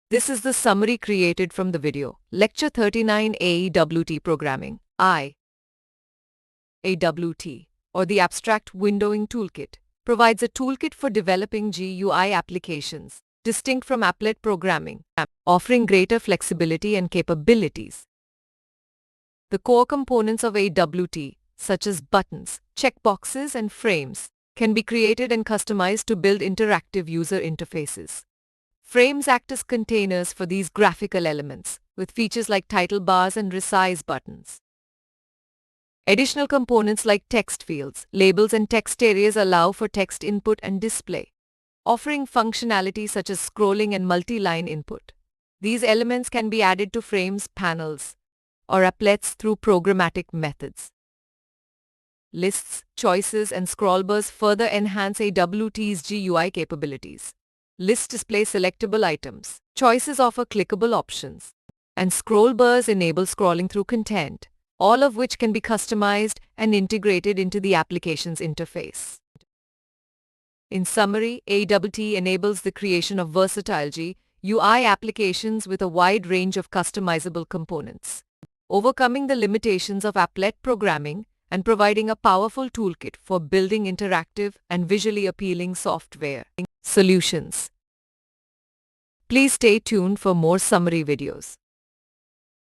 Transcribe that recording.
This is the summary created from the video. Lecture 39 AWT Programming. AWT, or the Abstract Windowing Toolkit, provides a toolkit for developing GUI applications, distinct from applet programming, offering greater flexibility and capabilities. The core components of AWT, such as buttons, checkboxes, and frames, can be created and customized to build interactive user interfaces. Frames act as containers for these graphical elements, with features like title bars and resize buttons. Additional components like text fields, labels, and text areas allow for text input and display, offering functionality such as scrolling and multi-line input. These elements can be added to frames, panels, or applets through programmatic methods. Lists, choices, and scrollbars further enhance AWT's GUI capabilities. Lists display selectable items, choices offer clickable options, and scrollbars enable scrolling through content, all of which can be customized and integrated into the application's interface. In summary, AWT enables the creation of versatile GUI applications with a wide range of customizable components, overcoming the limitations of applet programming and providing a powerful toolkit for building interactive and visually appealing software solutions. Please stay tuned for more summary videos.